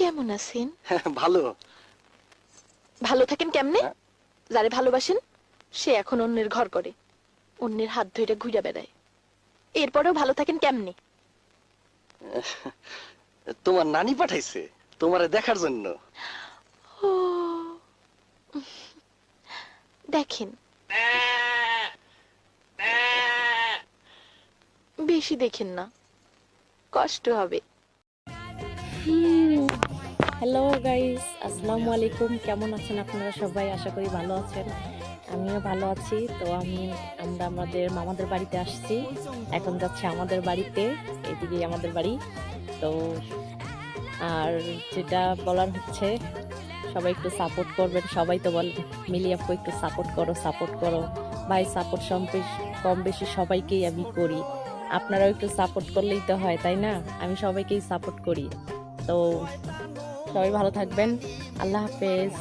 কেমন আছেন? ভালো। ভালো থাকেন কেমনে? যারে ভালোবাসেন সে এখন অন্যের ঘর করে, অন্যের হাত ধরে ঘুরে বেড়ায়, এরপরেও ভালো থাকেন কেমনে? তোমার নানি পাঠাইছে তোমারে দেখার জন্য। ও, দেখেন বেশি দেখেন না, কষ্ট হবে। হ্যালো গাইস, আসসালামু আলাইকুম। কেমন আছেন আপনারা সবাই? আশা করি ভালো আছেন। আমিও ভালো আছি। তো আমরা আমাদের মামাদের বাড়িতে আসছি, এখন যাচ্ছি আমাদের বাড়িতে। এদিকেই আমাদের বাড়ি। তো আর যেটা বলার হচ্ছে, সবাই একটু সাপোর্ট করবেন। সবাই তো বলেন মিলি আপু একটু সাপোর্ট করো, সাপোর্ট করো। ভাই সাপোর্ট কম বেশি সবাইকেই আমি করি, আপনারাও একটু সাপোর্ট করলেই তো হয়, তাই না? আমি সবাইকেই সাপোর্ট করি। তো সবাই ভালো থাকবেন। আল্লাহ হাফেজ।